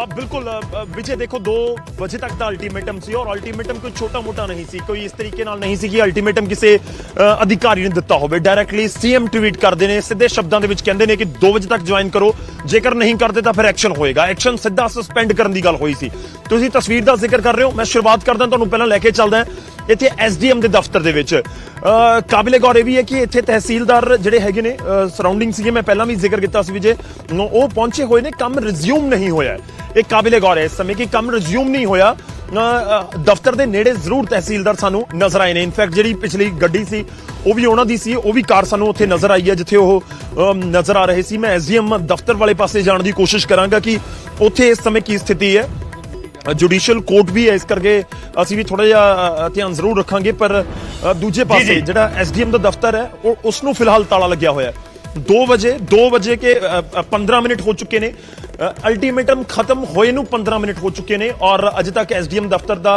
अब बिल्कुल विजय देखो 2 ਵਜੇ ਤੱਕ ਦਾ ਅਲਟੀਮੇਟਮ ਸੀ ਔਰ ਅਲਟੀਮੇਟਮ ਕੋਈ ਛੋਟਾ ਮੋਟਾ ਨਹੀਂ ਸੀ, ਕੋਈ ਇਸ ਤਰੀਕੇ ਨਾਲ ਨਹੀਂ ਸੀ ਕਿ ਅਲਟੀਮੇਟਮ ਕਿਸੇ ਅਧਿਕਾਰੀ ਨੇ ਦਿੱਤਾ ਹੋਵੇ। ਡਾਇਰੈਕਟਲੀ ਸੀਐਮ ਟਵੀਟ ਕਰਦੇ ਨੇ, ਸਿੱਧੇ ਸ਼ਬਦਾਂ ਦੇ ਵਿੱਚ ਕਹਿੰਦੇ ਨੇ ਕਿ 2 ਵਜੇ ਤੱਕ ਜੁਆਇਨ ਕਰੋ, ਜੇਕਰ ਨਹੀਂ ਕਰਦੇ ਤਾਂ ਫਿਰ ਐਕਸ਼ਨ ਹੋਏਗਾ। ਐਕਸ਼ਨ ਸਿੱਧਾ ਸਸਪੈਂਡ ਕਰਨ ਦੀ ਗੱਲ ਹੋਈ ਸੀ। ਤੁਸੀਂ ਤਸਵੀਰ ਦਾ ਜ਼ਿਕਰ ਕਰ ਰਹੇ ਹੋ, ਮੈਂ ਸ਼ੁਰੂਆਤ ਕਰਦਾ ਤੁਹਾਨੂੰ ਪਹਿਲਾਂ ਲੈ ਕੇ ਚੱਲਦਾ ਇੱਥੇ ਐਸਡੀਐਮ ਦੇ ਦਫ਼ਤਰ ਦੇ ਵਿੱਚ। ਕਾਬਿਲੇ ਗੌਰ ਇਹ ਵੀ ਹੈ ਕਿ ਇੱਥੇ ਤਹਿਸੀਲਦਾਰ ਜਿਹੜੇ ਹੈਗੇ ਨੇ ਸਰਾਊਂਡਿੰਗ ਸੀਗੇ, ਮੈਂ ਪਹਿਲਾਂ ਵੀ ਜ਼ਿਕਰ ਕੀਤਾ ਸੀ ਵਿਜੇ, ਉਹ ਪਹੁੰਚੇ ਹੋਏ ਨੇ। ਕੰਮ ਰਿਜ਼ਿਊਮ ਨਹੀਂ ਹੋਇਆ। ਇਹ ਕਾਬਿਲੇ ਗੌਰ ਹੈ ਇਸ ਸਮੇਂ ਕਿ ਕੰਮ ਰਿਜ਼ਿਊਮ ਨਹੀਂ ਹੋਇਆ। ਦਫ਼ਤਰ ਦੇ ਨੇੜੇ ਜ਼ਰੂਰ ਤਹਿਸੀਲਦਾਰ ਸਾਨੂੰ ਨਜ਼ਰ ਆਏ ਨੇ। ਇਨਫੈਕਟ ਜਿਹੜੀ ਪਿਛਲੀ ਗੱਡੀ ਸੀ ਉਹ ਵੀ ਉਹਨਾਂ ਦੀ ਸੀ, ਉਹ ਵੀ ਕਾਰ ਸਾਨੂੰ ਉੱਥੇ ਨਜ਼ਰ ਆਈ ਹੈ ਜਿੱਥੇ ਉਹ ਨਜ਼ਰ ਆ ਰਹੇ ਸੀ। ਮੈਂ ਐਸਡੀਐਮ ਦਫ਼ਤਰ ਵਾਲੇ ਪਾਸੇ ਜਾਣ ਦੀ ਕੋਸ਼ਿਸ਼ ਕਰਾਂਗਾ ਕਿ ਉੱਥੇ ਇਸ ਸਮੇਂ ਕੀ ਸਥਿਤੀ ਹੈ। ਜੁਡੀਸ਼ੀਅਲ ਕੋਰਟ ਵੀ ਹੈ, ਇਸ ਕਰਕੇ ਅਸੀਂ ਵੀ ਥੋੜਾ ਜਿਹਾ ਧਿਆਨ ਜ਼ਰੂਰ ਰੱਖਾਂਗੇ। ਪਰ ਦੂਜੇ ਪਾਸੇ ਜਿਹੜਾ ਐਸਡੀਐਮ ਦਾ ਦਫ਼ਤਰ ਹੈ ਉਸ ਨੂੰ ਫਿਲਹਾਲ ਤਾਲਾ ਲੱਗਿਆ ਹੋਇਆ ਹੈ। 2 ਵਜੇ ਕੇ 15 ਮਿੰਟ ਹੋ ਚੁੱਕੇ ਨੇ। ਅਲਟੀਮੇਟਮ ਖਤਮ ਹੋਏ ਨੂੰ 15 ਮਿੰਟ ਹੋ ਚੁੱਕੇ ਨੇ ਔਰ ਅਜੇ ਤੱਕ ਐਸਡੀਐਮ ਦਫ਼ਤਰ ਦਾ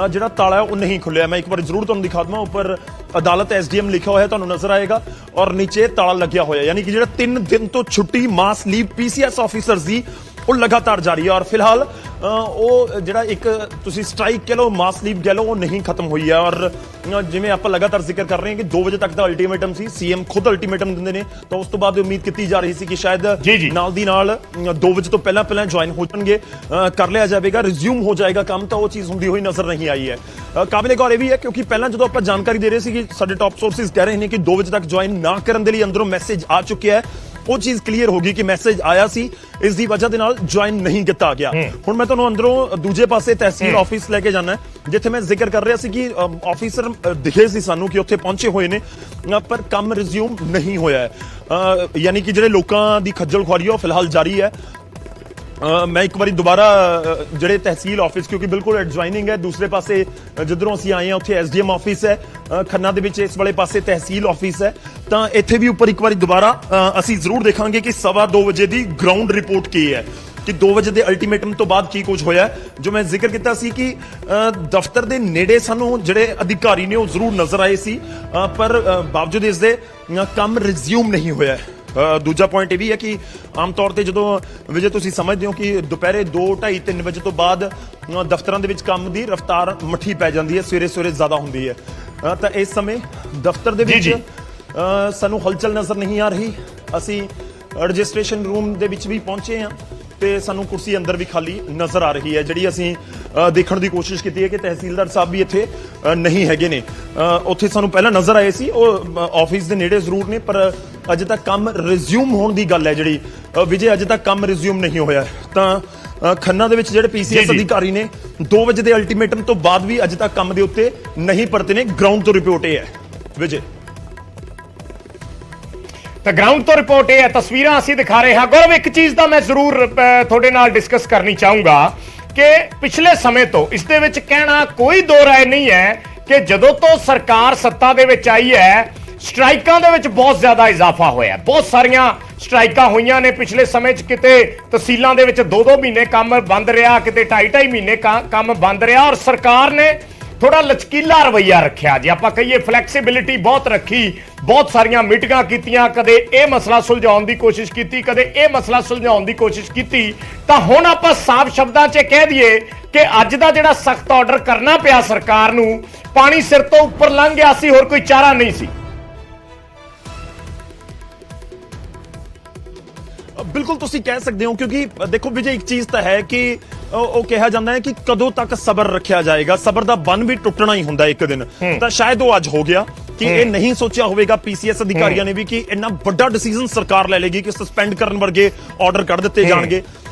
ਜਿਹੜਾ ਤਾਲਾ ਹੈ ਉਹ ਨਹੀਂ ਖੁੱਲਿਆ। ਮੈਂ ਇੱਕ ਵਾਰ ਜ਼ਰੂਰ ਤੁਹਾਨੂੰ ਦਿਖਾ ਦਵਾਂ। ਉੱਪਰ ਅਦਾਲਤ ਐਸਡੀਐਮ ਲਿਖਿਆ ਹੋਇਆ ਤੁਹਾਨੂੰ ਨਜ਼ਰ ਆਏਗਾ ਔਰ ਨੀਚੇ ਤਾਲਾ ਲੱਗਿਆ ਹੋਇਆ, ਯਾਨੀ ਕਿ ਜਿਹੜਾ 3 ਦਿਨ ਤੋਂ ਛੁੱਟੀ ਮਾਸ ਲੀਵ ਪੀਸੀਐਸ ਆਫੀਸਰਸ ਦੀ ਉਹ ਲਗਾਤਾਰ ਜਾਰੀ ਹੈ। ਔਰ ਫਿਲਹਾਲ ਉਹ ਜਿਹੜਾ ਇੱਕ ਤੁਸੀਂ ਸਟ੍ਰਾਈਕ ਕਹਿ ਲਓ, ਮਾਸ ਲੀਵ ਕਹਿ ਲਓ, ਉਹ ਨਹੀਂ ਖਤਮ ਹੋਈ ਹੈ। ਔਰ ਜਿਵੇਂ ਆਪਾਂ ਲਗਾਤਾਰ ਜ਼ਿਕਰ ਕਰ ਰਹੇ ਹਾਂ ਕਿ 2 ਵਜੇ ਤੱਕ ਦਾ ਅਲਟੀਮੇਟਮ ਸੀ, ਸੀਐਮ ਖੁਦ ਅਲਟੀਮੇਟਮ ਦਿੰਦੇ ਨੇ ਤਾਂ ਉਸ ਤੋਂ ਬਾਅਦ ਉਮੀਦ ਕੀਤੀ ਜਾ ਰਹੀ ਸੀ ਕਿ ਸ਼ਾਇਦ ਨਾਲ ਦੀ ਨਾਲ 2 ਵਜੇ ਤੋਂ ਪਹਿਲਾਂ ਜੁਆਇਨ ਹੋ ਜਾਣਗੇ, ਕਰ ਲਿਆ ਜਾਵੇਗਾ, ਰਿਜ਼ਿਊਮ ਹੋ ਜਾਏਗਾ ਕੰਮ। ਤਾਂ ਉਹ ਚੀਜ਼ ਹੁੰਦੀ ਹੋਈ ਨਜ਼ਰ ਨਹੀਂ ਆਈ ਹੈ। ਕਾਬਿਲੇ ਗੌਰ ਇਹ ਵੀ ਹੈ ਕਿਉਂਕਿ ਪਹਿਲਾਂ ਜਦੋਂ ਆਪਾਂ ਜਾਣਕਾਰੀ ਦੇ ਰਹੇ ਸੀ ਕਿ ਸਾਡੇ ਟਾਪ ਸੋਰਸਿਸ ਕਹਿ ਰਹੇ ਨੇ ਕਿ 2 ਵਜੇ ਤੱਕ ਜੁਆਇਨ ਨਾ ਕਰਨ ਦੇ ਲਈ ਅੰਦਰੋਂ ਮੈਸੇਜ ਆ ਚੁੱਕਿਆ ਹੈ। ਉਹ ਚੀਜ਼ ਕਲੀਅਰ ਹੋ ਗਈ ਕਿ ਮੈਸੇਜ ਆਇਆ ਸੀ, ਇਸ ਦੀ ਵਜ੍ਹਾ ਦੇ ਨਾਲ ਜੁਆਇਨ ਨਹੀਂ ਕੀਤਾ ਗਿਆ। ਹੁਣ ਮੈਂ ਤੁਹਾਨੂੰ ਅੰਦਰੋਂ ਦੂਜੇ ਪਾਸੇ ਤਹਿਸੀਲ ਆਫਿਸ ਲੈ ਕੇ ਜਾਣਾ, ਜਿੱਥੇ ਮੈਂ ਜ਼ਿਕਰ ਕਰ ਰਿਹਾ ਸੀ ਕਿ ਆਫੀਸਰ ਦਿਖੇ ਸੀ ਸਾਨੂੰ ਕਿ ਉੱਥੇ ਪਹੁੰਚੇ ਹੋਏ ਨੇ ਪਰ ਕੰਮ ਰਿਜ਼ਿਊਮ ਨਹੀਂ ਹੋਇਆ ਹੈ। ਯਾਨੀ ਕਿ ਜਿਹੜੇ ਲੋਕਾਂ ਦੀ ਖੱਜਲ ਖੁਆਰੀ ਉਹ ਫਿਲਹਾਲ ਜਾਰੀ ਹੈ। ਮੈਂ ਇੱਕ ਵਾਰੀ ਦੁਬਾਰਾ ਜਿਹੜੇ ਤਹਿਸੀਲ ਆਫਿਸ, ਕਿਉਂਕਿ ਬਿਲਕੁਲ ਐਡਜੁਆਇਨਿੰਗ ਹੈ, ਦੂਸਰੇ ਪਾਸੇ ਜਿੱਧਰੋਂ ਅਸੀਂ ਆਏ ਹਾਂ ਉੱਥੇ ਐਸਡੀਐਮ ਆਫਿਸ ਹੈ, ਖੰਨਾ ਦੇ ਵਿੱਚ ਇਸ ਵਾਲੇ ਪਾਸੇ ਤਹਿਸੀਲ ਆਫਿਸ ਹੈ। ਤਾਂ ਇੱਥੇ ਵੀ ਉੱਪਰ ਇੱਕ ਵਾਰੀ ਦੁਬਾਰਾ ਅਸੀਂ ਜ਼ਰੂਰ ਦੇਖਾਂਗੇ ਕਿ 2:15 ਵਜੇ ਦੀ ਗਰਾਊਂਡ ਰਿਪੋਰਟ ਕੀ ਹੈ ਕਿ 2 ਵਜੇ ਦੇ ਅਲਟੀਮੇਟਮ ਤੋਂ ਬਾਅਦ ਕੀ ਕੁਝ ਹੋਇਆ। ਜੋ ਮੈਂ ਜ਼ਿਕਰ ਕੀਤਾ ਸੀ ਕਿ ਦਫ਼ਤਰ ਦੇ ਨੇੜੇ ਸਾਨੂੰ ਜਿਹੜੇ ਅਧਿਕਾਰੀ ਨੇ ਉਹ ਜ਼ਰੂਰ ਨਜ਼ਰ ਆਏ ਸੀ ਪਰ ਬਾਵਜੂਦ ਇਸ ਦੇ ਕੰਮ ਰਿਜ਼ਿਊਮ ਨਹੀਂ ਹੋਇਆ। ਦੂਜਾ ਪੁਆਇੰਟ ਇਹ ਵੀ ਹੈ ਕਿ ਆਮ ਤੌਰ ਤੇ ਜਦੋਂ ਵਿਜੇ ਤੁਸੀਂ ਸਮਝਦੇ ਹੋ ਕਿ ਦੁਪਹਿਰੇ 2, 2:30, 3 ਵਜੇ ਤੋਂ ਬਾਅਦ ਦਫ਼ਤਰਾਂ ਦੇ ਵਿੱਚ ਕੰਮ ਦੀ ਰਫ਼ਤਾਰ ਮੱਠੀ ਪੈ ਜਾਂਦੀ ਹੈ, ਸਵੇਰੇ ਜ਼ਿਆਦਾ ਹੁੰਦੀ ਹੈ। ਤਾਂ ਇਸ ਸਮੇਂ ਦਫ਼ਤਰ ਦੇ ਵਿੱਚ ਸਾਨੂੰ ਹਲਚਲ ਨਜ਼ਰ ਨਹੀਂ ਆ ਰਹੀ। ਅਸੀਂ ਰਜਿਸਟ੍ਰੇਸ਼ਨ ਰੂਮ ਦੇ ਵਿੱਚ ਵੀ ਪਹੁੰਚੇ ਹਾਂ ਤੇ ਸਾਨੂੰ ਕੁਰਸੀ ਅੰਦਰ ਵੀ ਖਾਲੀ ਨਜ਼ਰ ਆ ਰਹੀ ਹੈ। ਜਿਹੜੀ ਅਸੀਂ ਦੇਖਣ ਦੀ ਕੋਸ਼ਿਸ਼ ਕੀਤੀ ਹੈ ਕਿ ਤਹਿਸੀਲਦਾਰ ਸਾਹਿਬ ਵੀ ਇੱਥੇ ਨਹੀਂ ਹੈਗੇ ਨੇ। ਉੱਥੇ ਸਾਨੂੰ ਪਹਿਲਾਂ ਨਜ਼ਰ ਆਏ ਸੀ, ਉਹ ਆਫਿਸ ਦੇ ਨੇੜੇ ਜ਼ਰੂਰ ਨੇ ਪਰ ਅਜੇ ਤੱਕ ਕੰਮ ਰਿਜ਼ਿਊਮ ਹੋਣ ਦੀ ਗੱਲ ਹੈ ਜਿਹੜੀ ਵਿਜੇ, ਅਜੇ ਤੱਕ ਕੰਮ ਰਿਜ਼ਿਊਮ ਨਹੀਂ ਹੋਇਆ। ਤਾਂ ਖੰਨਾ ਦੇ ਵਿੱਚ ਜਿਹੜੇ ਪੀਸੀਐਸ ਅਧਿਕਾਰੀ ਨੇ 2 ਵਜੇ ਦੇ ਅਲਟੀਮੇਟਮ ਤੋਂ ਬਾਅਦ ਵੀ ਅਜੇ ਤੱਕ ਕੰਮ ਦੇ ਉੱਤੇ ਨਹੀਂ ਪਰਤੇ ਨੇ। ਗਰਾਊਂਡ ਤੋਂ ਰਿਪੋਰਟ ਇਹ ਹੈ ਵਿਜੇ। ਤਾਂ ਗਰਾਊਂਡ ਤੋਂ ਰਿਪੋਰਟ ਇਹ ਹੈ, ਤਸਵੀਰਾਂ ਅਸੀਂ ਦਿਖਾ ਰਹੇ ਹਾਂ। ਗੌਰਵ, ਇੱਕ ਚੀਜ਼ ਤਾਂ ਮੈਂ ਜ਼ਰੂਰ ਤੁਹਾਡੇ ਨਾਲ ਡਿਸਕਸ ਕਰਨੀ ਚਾਹੂੰਗਾ ਕਿ ਪਿਛਲੇ ਸਮੇਂ ਤੋਂ ਇਸ ਦੇ ਵਿੱਚ ਕਹਿਣਾ ਕੋਈ ਦੋ ਰਾਏ ਨਹੀਂ ਹੈ ਕਿ ਜਦੋਂ ਤੋਂ ਸਰਕਾਰ ਸੱਤਾ ਦੇ ਵਿੱਚ ਆਈ ਹੈ, ਸਟ੍ਰਾਈਕਾਂ ਦੇ ਵਿੱਚ ਬਹੁਤ ਜ਼ਿਆਦਾ ਇਜ਼ਾਫਾ ਹੋਇਆ। ਬਹੁਤ ਸਾਰੀਆਂ ਸਟ੍ਰਾਈਕਾਂ ਹੋਈਆਂ ਨੇ ਪਿਛਲੇ ਸਮੇਂ 'ਚ। ਕਿਤੇ ਤਹਿਸੀਲਾਂ ਦੇ ਵਿੱਚ 2-2 ਮਹੀਨੇ ਕੰਮ ਬੰਦ ਰਿਹਾ, ਕਿਤੇ 2.5 ਮਹੀਨੇ ਕੰਮ ਬੰਦ ਰਿਹਾ, ਔਰ ਸਰਕਾਰ ਨੇ ਥੋੜਾ ਲਚਕੀਲਾ ਰਵੱਈਆ ਰੱਖਿਆ। ਜੇ ਆਪਾਂ ਕਹੀਏ ਫਲੈਕਸੀਬਿਲਿਟੀ ਬਹੁਤ ਰੱਖੀ, ਬਹੁਤ ਸਾਰੀਆਂ ਮੀਟਿੰਗਾਂ ਕੀਤੀਆਂ, ਕਦੇ ਇਹ ਮਸਲਾ ਸੁਲਝਾਉਣ ਦੀ ਕੋਸ਼ਿਸ਼ ਕੀਤੀ, ਕਦੇ ਇਹ ਮਸਲਾ ਸੁਲਝਾਉਣ ਦੀ ਕੋਸ਼ਿਸ਼ ਕੀਤੀ। ਤਾਂ ਹੁਣ ਆਪਾਂ ਸਾਫ਼ ਸ਼ਬਦਾਂ 'ਚ ਕਹਿ ਦਈਏ ਕਿ ਅੱਜ ਦਾ ਜਿਹੜਾ ਸਖਤ ਆਰਡਰ ਕਰਨਾ ਪਿਆ ਸਰਕਾਰ ਨੂੰ, ਪਾਣੀ ਸਿਰ ਤੋਂ ਉੱਪਰ ਲੰਘ ਗਿਆ ਸੀ, ਹੋਰ ਕੋਈ ਚਾਰਾ ਨਹੀਂ ਸੀ। ਬਿਲਕੁਲ ਤੁਸੀਂ ਕਹਿ ਸਕਦੇ ਹੋ, ਕਿਉਂਕਿ ਦੇਖੋ ਵਿਜੇ, ਇੱਕ ਚੀਜ਼ ਤਾਂ ਹੈ ਕਿ ਉਹ ਕਿਹਾ ਜਾਂਦਾ ਹੈ ਕਿ ਕਦੋਂ ਤੱਕ ਸਬਰ ਰੱਖਿਆ ਜਾਏਗਾ। ਸਬਰ ਦਾ ਬੰਨ ਵੀ ਟੁੱਟਣਾ ਹੀ ਹੁੰਦਾ ਇੱਕ ਦਿਨ। ਤਾਂ ਸ਼ਾਇਦ ਉਹ ਅੱਜ ਹੋ ਗਿਆ ਕਿ ਇਹ ਨਹੀਂ ਸੋਚਿਆ ਹੋਵੇਗਾ ਪੀਸੀਐਸ ਅਧਿਕਾਰੀਆਂ ਨੇ ਵੀ ਕਿ ਇੰਨਾ ਵੱਡਾ ਡਿਸੀਜਨ ਸਰਕਾਰ ਲੈ ਲੇਗੀ ਕਿ ਸਸਪੈਂਡ ਕਰਨ ਵਰਗੇ ਆਰਡਰ ਕੱਢ ਦਿੱਤੇ ਜਾਣਗੇ।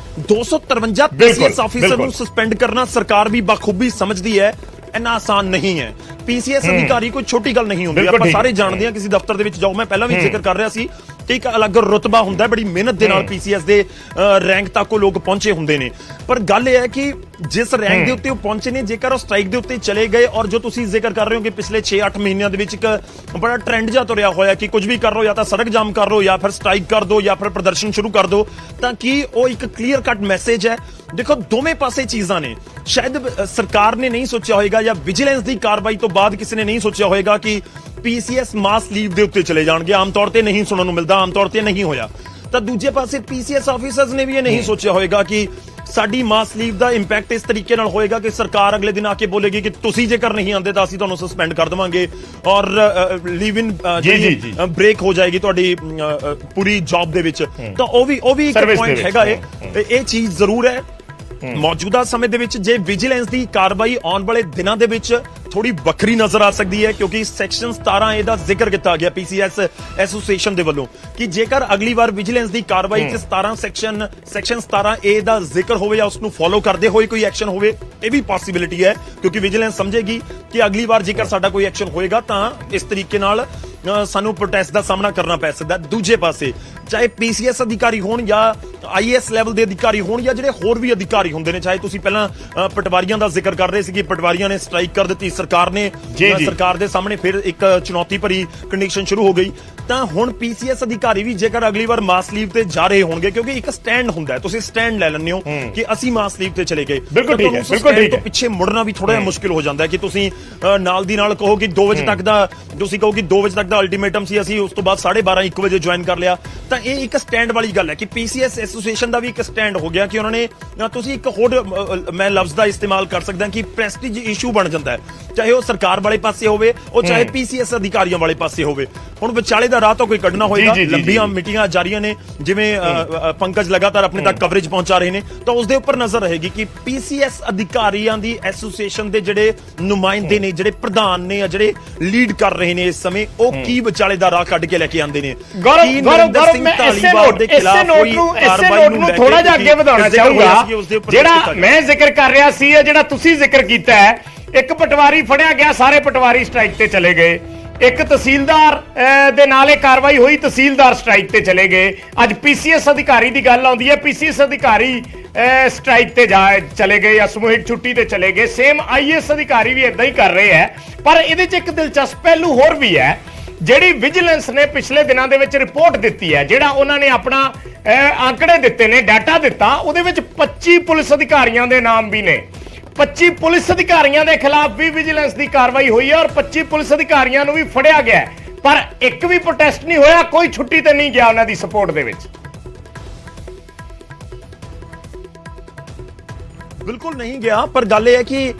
253 ਪੀਸੀਐਸ ਆਫੀਸਰ ਨੂੰ ਸਸਪੈਂਡ ਕਰਨਾ ਸਰਕਾਰ ਵੀ ਬਖੂਬੀ ਸਮਝਦੀ ਹੈ ਇੰਨਾ ਆਸਾਨ ਨਹੀਂ ਹੈ। ਪੀਸੀਐਸ ਅਧਿਕਾਰੀ ਕੋਈ ਛੋਟੀ ਗੱਲ ਨਹੀਂ ਹੁੰਦੀ। ਆਪਾਂ ਸਾਰੇ ਜਾਣਦੇ ਹਾਂ, ਕਿਸੇ ਦਫ਼ਤਰ ਦੇ ਵਿੱਚ ਜਾਓ, ਮੈਂ ਪਹਿਲਾਂ ਵੀ ਜ਼ਿਕਰ ਕਰ ਰਿਹਾ ਸੀ ਕਿ ਇੱਕ ਅਲੱਗ ਰੁਤਬਾ ਹੁੰਦਾ, ਬੜੀ ਮਿਹਨਤ ਦੇ ਨਾਲ ਪੀਸੀਐਸ ਦੇ ਰੈਂਕ ਤੱਕ ਉਹ ਲੋਕ ਪਹੁੰਚੇ ਹੁੰਦੇ ਨੇ। ਪਰ ਗੱਲ ਇਹ ਹੈ ਕਿ ਜਿਸ ਰੈਂਕ ਦੇ ਉੱਤੇ ਉਹ ਪਹੁੰਚੇ ਨੇ, ਜੇਕਰ ਉਹ ਸਟ੍ਰਾਈਕ ਦੇ ਉੱਤੇ ਚਲੇ ਗਏ, ਔਰ ਜੋ ਤੁਸੀਂ ਜ਼ਿਕਰ ਕਰ ਰਹੇ ਹੋ ਕਿ ਪਿਛਲੇ 6-8 ਮਹੀਨਿਆਂ ਦੇ ਵਿੱਚ ਇੱਕ ਬੜਾ ਟ੍ਰੈਂਡ ਜਿਹਾ ਤੁਰਿਆ ਹੋਇਆ ਕਿ ਕੁਝ ਵੀ ਕਰ ਲਓ, ਜਾਂ ਤਾਂ ਸੜਕ ਜਾਮ ਕਰ ਲਓ, ਜਾਂ ਫਿਰ ਸਟ੍ਰਾਈਕ ਕਰ ਦਿਓ, ਜਾਂ ਫਿਰ ਪ੍ਰਦਰਸ਼ਨ ਸ਼ੁਰੂ ਕਰ ਦਿਓ, ਤਾਂ ਕੀ ਉਹ ਇੱਕ ਕਲੀਅਰ ਕੱਟ ਮੈਸੇਜ ਹੈ। ਦੇਖੋ, ਦੋਵੇਂ ਪਾਸੇ ਚੀਜ਼ਾਂ ਨੇ। ਸ਼ਾਇਦ ਸਰਕਾਰ ਨੇ ਨਹੀਂ ਸੋਚਿਆ ਹੋਏਗਾ, ਜਾਂ ਵਿਜੀਲੈਂਸ ਦੀ ਕਾਰਵਾਈ ਤੋਂ ਬਾਅਦ ਕਿਸੇ ਨੇ ਨਹੀਂ ਸੋਚਿਆ ਹੋਏਗਾ ਕਿ ਪੀਸੀਐਸ ਮਾਸ ਲੀਵ ਦੇ ਉੱਤੇ ਚਲੇ ਜਾਣਗੇ। ਆਮ ਤੌਰ ਤੇ ਨਹੀਂ ਸੁਣਨ ਨੂੰ ਮਿਲਦਾ, ਆਮ ਤੌਰ ਤੇ ਨਹੀਂ ਹੋਇਆ। ਤਾਂ ਦੂਜੇ ਪਾਸੇ ਪੀਸੀਐਸ ਆਫੀਸਰਸ ਨੇ ਵੀ ਇਹ ਨਹੀਂ ਸੋਚਿਆ ਹੋਏਗਾ ਕਿ ਸਾਡੀ ਮਾਸ ਲੀਵ ਦਾ ਇੰਪੈਕਟ ਇਸ ਤਰੀਕੇ ਨਾਲ ਹੋਏਗਾ ਕਿ ਸਰਕਾਰ ਅਗਲੇ ਦਿਨ ਆ ਕੇ ਬੋਲੇਗੀ ਕਿ ਤੁਸੀਂ ਜੇਕਰ ਨਹੀਂ ਆਉਂਦੇ ਤਾਂ ਅਸੀਂ ਤੁਹਾਨੂੰ ਸਸਪੈਂਡ ਕਰ ਦੇਵਾਂਗੇ, ਔਰ ਲੀਵ ਇਨ ਬ੍ਰੇਕ ਹੋ ਜਾਏਗੀ ਤੁਹਾਡੀ ਪੂਰੀ ਜੌਬ ਦੇ ਵਿੱਚ। ਤਾਂ ਉਹ ਵੀ ਇੱਕ ਪੁਆਇੰਟ ਹੈਗਾ। ਇਹ ਚੀਜ਼ ਜ਼ਰੂਰ ਹੈ। ਮੌਜੂਦਾ ਸਮੇਂ ਦੇ ਵਿੱਚ ਜੇ ਵਿਜੀਲੈਂਸ ਦੀ ਕਾਰਵਾਈ ਆਉਣ ਵਾਲੇ ਦਿਨਾਂ ਦੇ ਵਿੱਚ ਥੋੜੀ ਵੱਖਰੀ ਨਜ਼ਰ ਆ ਸਕਦੀ ਹੈ, ਕਿਉਂਕਿ ਸੈਕਸ਼ਨ 17A ਦਾ ਜ਼ਿਕਰ ਕੀਤਾ ਗਿਆ ਪੀਸੀਐਸ ਐਸੋਸੀਏਸ਼ਨ ਦੇ ਵੱਲੋਂ ਕਿ ਜੇਕਰ ਅਗਲੀ ਵਾਰ ਵਿਜੀਲੈਂਸ ਦੀ ਕਾਰਵਾਈ 'ਚ ਸੈਕਸ਼ਨ 17A ਦਾ ਜ਼ਿਕਰ ਹੋਵੇ ਜਾਂ ਉਸ ਨੂੰ ਫੋਲੋ ਕਰਦੇ ਹੋਏ ਕੋਈ ਐਕਸ਼ਨ ਹੋਵੇ, ਇਹ ਵੀ ਪੋਸਿਬਿਲਿਟੀ ਹੈ। ਕਿਉਂਕਿ ਵਿਜੀਲੈਂਸ ਸਮਝੇਗੀ ਕਿ ਅਗਲੀ ਵਾਰ ਜੇਕਰ ਸਾਡਾ ਕੋਈ ਐਕਸ਼ਨ ਹੋਏਗਾ ਤਾਂ ਇਸ ਤਰੀਕੇ ਨਾਲ ਸਾਨੂੰ ਪ੍ਰੋਟੈਸਟ ਦਾ ਸਾਹਮਣਾ ਕਰਨਾ ਪੈ ਸਕਦਾ। ਦੂਜੇ ਪਾਸੇ ਚਾਹੇ ਪੀਸੀਐਸ ਅਧਿਕਾਰੀ ਹੋਣ ਜਾਂ ਆਈਏਐਸ ਲੈਵਲ ਦੇ ਅਧਿਕਾਰੀ ਹੋਣ ਜਾਂ ਜਿਹੜੇ ਹੋਰ ਵੀ ਅਧਿਕਾਰੀ ਹੁੰਦੇ ਨੇ, ਚਾਹੇ ਤੁਸੀਂ ਪਹਿਲਾਂ ਪਟਵਾਰੀਆਂ ਦਾ ਜ਼ਿਕਰ ਕਰ ਰਹੇ ਸੀ ਕਿ ਪਟਵਾਰੀਆਂ ਨੇ ਸਟ੍ਰਾਈਕ ਕਰ ਦਿੱਤੀ, ਸਰਕਾਰ ਨੇ ਸਰਕਾਰ ਦੇ ਸਾਹਮਣੇ ਫਿਰ ਇੱਕ ਚੁਣੌਤੀ ਭਰੀ ਕੰਡੀਸ਼ਨ ਸ਼ੁਰੂ ਹੋ ਗਈ। ਤਾਂ ਹੁਣ ਪੀਸੀਐਸ ਅਧਿਕਾਰੀ ਵੀ ਜੇਕਰ ਅਗਲੀ ਵਾਰ ਮਾਸ ਲੀਵ ਤੇ ਜਾ ਰਹੇ ਹੋਣਗੇ, ਕਿਉਂਕਿ ਇੱਕ ਸਟੈਂਡ ਹੁੰਦਾ ਹੈ, ਤੁਸੀਂ ਸਟੈਂਡ ਲੈ ਲੈਂਦੇ ਹੋ ਕਿ ਅਸੀਂ ਮਾਸ ਲੀਵ ਤੇ ਚਲੇ ਗਏ, ਬਿਲਕੁਲ ਠੀਕ ਹੈ, ਬਿਲਕੁਲ ਠੀਕ ਹੈ। ਪਿੱਛੇ ਮੁੜਨਾ ਵੀ ਥੋੜਾ ਜਿਹਾ ਮੁਸ਼ਕਿਲ ਹੋ ਜਾਂਦਾ ਹੈ ਕਿ ਤੁਸੀਂ ਨਾਲ ਦੀ ਨਾਲ ਕਹੋ ਕਿ 2 ਵਜੇ ਤੱਕ ਦਾ, ਤੁਸੀਂ ਕਹੋ ਕਿ 2 ਵਜੇ ਤੱਕ ਦਾ ਅਲਟੀਮੇਟਮ ਸੀ, ਅਸੀਂ ਉਸ ਤੋਂ ਬਾਅਦ 12:30 1 ਵਜੇ ਜੁਆਇਨ ਕਰ ਲਿਆ। ਤਾਂ ਇਹ ਇੱਕ ਸਟੈਂਡ ਵਾਲੀ ਗੱਲ ਹੈ ਕਿ ਪੀਸੀਐਸ ਐਸੋਸੀਏਸ਼ਨ ਦਾ ਵੀ ਇੱਕ ਸਟੈਂਡ ਹੋ ਗਿਆ ਕਿ ਉਹਨਾਂ ਨੇ, ਤੁਸੀਂ ਇੱਕ ਹੋਰ ਮੈਂ ਲਫ਼ਜ਼ ਦਾ ਇਸਤੇਮਾਲ ਕਰ ਸਕਦਾ ਕਿ ਪ੍ਰੈਸਟੀਜ ਇਸ਼ੂ ਬਣ ਜਾਂਦਾ ਹੈ, ਚਾਹੇ ਉਹ ਸਰਕਾਰ ਵਾਲੇ ਪਾਸੇ ਹੋਵੇ, ਉਹ ਚਾਹੇ ਪੀਸੀਐਸ ਅਧਿਕਾਰੀਆਂ ਵਾਲੇ ਪਾਸੇ ਹੋਵੇ। ਹੁਣ ਵਿਚਾਲੇ ਦਾ ਰਾਹ ਤਾਂ ਕੋਈ ਕੱਢਣਾ ਹੋਏਗਾ। ਲੰਬੀਆਂ ਮੀਟਿੰਗਾਂ ਜਾਰੀਆਂ ਨੇ, ਜਿਵੇਂ ਪੰਕਜ ਲਗਾਤਾਰ ਆਪਣੇ ਤੱਕ ਕਵਰੇਜ ਪਹੁੰਚਾ ਰਹੇ ਨੇ, ਤਾਂ ਉਸ ਦੇ ਉੱਪਰ ਨਜ਼ਰ ਰਹੇਗੀ ਕਿ ਪੀਸੀਐਸ ਅਧਿਕਾਰੀਆਂ ਦੀ ਐਸੋਸੀਏਸ਼ਨ ਦੇ ਜਿਹੜੇ ਨੁਮਾਇੰਦੇ ਨੇ, ਜਿਹੜੇ ਪ੍ਰਧਾਨ ਨੇ, ਜਿਹੜੇ ਲੀਡ ਕਰ ਰਹੇ ਨੇ ਇਸ ਸਮੇਂ, ਉਹ ਕੀ ਵਿਚਾਲੇ ਦਾ ਰਾਹ ਕੱਢ ਕੇ ਲੈ ਕੇ ਆਉਂਦੇ ਨੇ। ਗੌਰਵ, ਮੈਂ ਇਸੇ ਨੋਟ ਨੂੰ ਥੋੜਾ ਜਿਹਾ ਅੱਗੇ ਵਧਾਉਣਾ ਚਾਹੂੰਗਾ। ਜਿਹੜਾ ਮੈਂ ਜ਼ਿਕਰ ਕਰ ਰਿਹਾ ਸੀ, ਜਿਹੜਾ ਤੁਸੀਂ ਜ਼ਿਕਰ ਕੀਤਾ ਹੈ, ਇੱਕ ਪਟਵਾਰੀ ਫੜਿਆ ਗਿਆ, ਸਾਰੇ ਪਟਵਾਰੀ ਸਟ੍ਰਾਈਕ ਤੇ ਚਲੇ ਗਏ। ਇੱਕ ਤਹਿਸੀਲਦਾਰ ਦੇ ਨਾਲ ਇਹ ਕਾਰਵਾਈ ਹੋਈ, ਤਹਿਸੀਲਦਾਰ ਸਟ੍ਰਾਈਕ ਤੇ ਚਲੇ ਗਏ। ਅੱਜ ਪੀਸੀਐਸ ਅਧਿਕਾਰੀ ਦੀ ਗੱਲ ਆਉਂਦੀ ਹੈ, ਪੀਸੀਐਸ ਅਧਿਕਾਰੀ ਸਟ੍ਰਾਈਕ ਤੇ ਚਲੇ ਗਏ ਜਾਂ ਸਮੂਹਿਕ ਛੁੱਟੀ ਤੇ ਚਲੇ ਗਏ। ਸੇਮ ਆਈਏਐਸ ਅਧਿਕਾਰੀ ਵੀ ਇਦਾਂ ਹੀ ਕਰ ਰਹੇ ਹੈ। ਪਰ ਇਹਦੇ 'ਚ ਇੱਕ ਦਿਲਚਸਪ ਪਹਿਲੂ ਹੋਰ ਵੀ ਹੈ। ਜਿਹੜੀ ਵਿਜੀਲੈਂਸ ਨੇ ਪਿਛਲੇ ਦਿਨਾਂ ਦੇ ਵਿੱਚ ਰਿਪੋਰਟ ਦਿੱਤੀ ਹੈ, ਜਿਹੜਾ ਉਹਨਾਂ ਨੇ ਆਪਣਾ ਆંકੜੇ ਦਿੱਤੇ ਨੇ, ਡਾਟਾ ਦਿੱਤਾ, ਉਹਦੇ ਵਿੱਚ 25 ਪੁਲਿਸ ਅਧਿਕਾਰੀਆਂ ਦੇ ਨਾਮ ਵੀ ਨੇ। 25 ਪੁਲਿਸ ਅਧਿਕਾਰੀਆਂ ਦੇ ਖਿਲਾਫ ਵੀ ਵਿਜੀਲੈਂਸ ਦੀ ਕਾਰਵਾਈ ਹੋਈ ਹੈ, ਔਰ 25 ਪੁਲਿਸ ਅਧਿਕਾਰੀਆਂ ਨੂੰ ਵੀ ਫੜਿਆ ਗਿਆ। ਪਰ ਇੱਕ ਵੀ ਪ੍ਰੋਟੈਸਟ ਨਹੀਂ ਹੋਇਆ, ਕੋਈ ਛੁੱਟੀ ਤੇ ਨਹੀਂ ਗਿਆ ਉਹਨਾਂ ਦੀ ਸਪੋਰਟ ਦੇ ਵਿੱਚ। ਬਿਲਕੁਲ ਨਹੀਂ ਗਿਆ। ਪਰ ਗੱਲ ਇਹ ਹੈ ਕਿ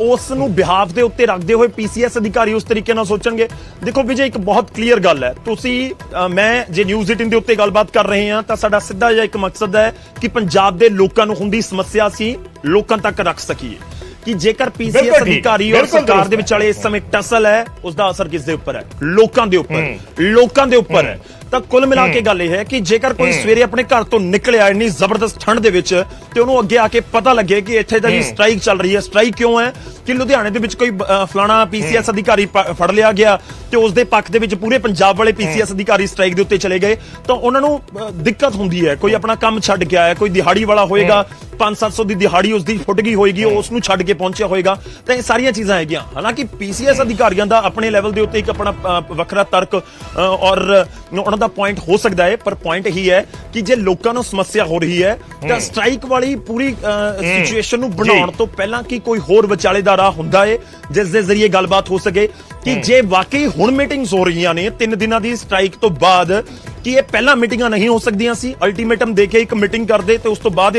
ਉਸ ਨੂੰ ਬਿਹਾਫ ਦੇ ਉੱਤੇ ਰੱਖਦੇ ਹੋਏ ਪੀਸੀਐਸ ਅਧਿਕਾਰੀ ਉਸ ਤਰੀਕੇ ਨਾਲ ਸੋਚਣਗੇ। ਦੇਖੋ ਵਿਜੇ, ਇੱਕ ਬਹੁਤ ਕਲੀਅਰ ਗੱਲ ਹੈ। ਤੁਸੀਂ ਮੈਂ ਜੇ ਨਿਊਜ਼ 18 ਦੇ ਉੱਤੇ ਗੱਲਬਾਤ ਕਰ ਰਹੇ ਹਾਂ ਤਾਂ ਸਾਡਾ ਸਿੱਧਾ ਜਿਹਾ ਇੱਕ ਮਕਸਦ ਹੈ ਕਿ ਪੰਜਾਬ ਦੇ ਲੋਕਾਂ ਨੂੰ ਹੁੰਦੀ ਸਮੱਸਿਆ ਸੀ ਲੋਕਾਂ ਤੱਕ ਰੱਖ ਸਕੀਏ, ਕਿ ਜੇਕਰ ਪੀਸੀਐਸ ਅਧਿਕਾਰੀ ਔਰ ਸਰਕਾਰ ਦੇ ਵਿਚਾਲੇ ਇਸ ਸਮੇਂ ਟਸਲ ਹੈ, ਉਸ ਦਾ ਅਸਰ ਕਿਸ ਦੇ ਉੱਪਰ ਹੈ? ਲੋਕਾਂ ਦੇ ਉੱਪਰ। ਲੋਕਾਂ ਦੇ ਉੱਪਰ ਹੈ। ਤਾਂ ਕੁੱਲ ਮਿਲਾ ਕੇ ਗੱਲ ਇਹ ਹੈ ਕਿ ਜੇਕਰ ਕੋਈ ਸਵੇਰੇ ਆਪਣੇ ਘਰ ਤੋਂ ਨਿਕਲਿਆ ਇੰਨੀ ਜ਼ਬਰਦਸਤ ਠੰਡ ਦੇ ਵਿੱਚ ਤੇ ਉਹਨੂੰ ਅੱਗੇ ਆ ਕੇ ਪਤਾ ਲੱਗੇ ਕਿ ਇੱਥੇ ਤਾਂ ਜੀ ਸਟ੍ਰਾਈਕ ਚੱਲ ਰਹੀ ਹੈ। ਸਟ੍ਰਾਈਕ ਕਿਉਂ ਹੈ ਕਿ ਲੁਧਿਆਣੇ ਦੇ ਵਿੱਚ ਕੋਈ ਫਲਾਣਾ ਪੀਸੀਐਸ ਅਧਿਕਾਰੀ ਫੜ ਲਿਆ ਗਿਆ ਤੇ ਉਸ ਦੇ ਪੱਖ ਦੇ ਵਿੱਚ ਪੂਰੇ ਪੰਜਾਬ ਵਾਲੇ ਪੀਸੀਐਸ ਅਧਿਕਾਰੀ ਸਟ੍ਰਾਈਕ ਦੇ ਉੱਤੇ ਚਲੇ ਗਏ ਤਾਂ ਉਹਨਾਂ ਨੂੰ ਦਿੱਕਤ ਹੁੰਦੀ ਹੈ। ਕੋਈ ਆਪਣਾ ਕੰਮ ਛੱਡ ਕੇ ਆਇਆ, ਕੋਈ ਦਿਹਾੜੀ ਵਾਲਾ ਹੋਏਗਾ, 500-700 ਦੀ ਦਿਹਾੜੀ ਉਸ ਦੀ ਫੁੱਟ ਗਈ ਹੋਏਗੀ, ਉਹ ਉਸ ਨੂੰ ਛੱਡ ਕੇ ਪਹੁੰਚਿਆ ਹੋਏਗਾ, ਤਾਂ ਇਹ ਸਾਰੀਆਂ ਚੀਜ਼ਾਂ ਹੈਗੀਆਂ। ਹਾਲਾਂਕਿ ਪੀਸੀਐਸ ਅਧਿਕਾਰੀਆਂ ਦਾ ਆਪਣੇ ਲੈਵਲ ਦੇ ਉੱਤੇ ਇੱਕ ਆਪਣਾ ਵੱਖਰਾ ਤਰਕ ਔਰ ਉਹਨਾਂ ਦਾ ਪੁਆਇੰਟ ਹੋ ਸਕਦਾ ਹੈ, ਪਰ ਪੁਆਇੰਟ ਇਹੀ ਹੈ ਕਿ ਜੇ ਲੋਕਾਂ ਨੂੰ ਸਮੱਸਿਆ ਹੋ ਰਹੀ ਹੈ ਤਾਂ ਸਟ੍ਰਾਈਕ ਵਾਲੀ ਪੂਰੀ ਸਿਚੁਏਸ਼ਨ ਨੂੰ ਬਣਾਉਣ ਤੋਂ ਪਹਿਲਾਂ ਕਿ ਕੋਈ ਹੋਰ ਵਿਚਾਲੇ ਦਾ ਰਾਹ ਹੁੰਦਾ ਹੈ ਜਿਸ ਦੇ ਜ਼ਰੀਏ ਗੱਲਬਾਤ ਹੋ ਸਕੇ ਕਿ ਜੇ ਵਾਕਈ ਹੁਣ ਮੀਟਿੰਗਸ ਹੋ ਰਹੀਆਂ ਨੇ 3 ਦਿਨਾਂ ਦੀ ਸਟ੍ਰਾਈਕ ਤੋਂ ਬਾਅਦ, ਕਿ ਇਹ ਪਹਿਲਾਂ ਮੀਟਿੰਗਾਂ ਨਹੀਂ ਹੋ ਸਕਦੀਆਂ ਸੀ। ਅਲਟੀਮੇਟਮ ਦੇ ਕੇ ਇੱਕ ਮੀਟਿੰਗ ਕਰਦੇ ਤੇ ਉਸ ਤੋਂ ਬਾਅਦ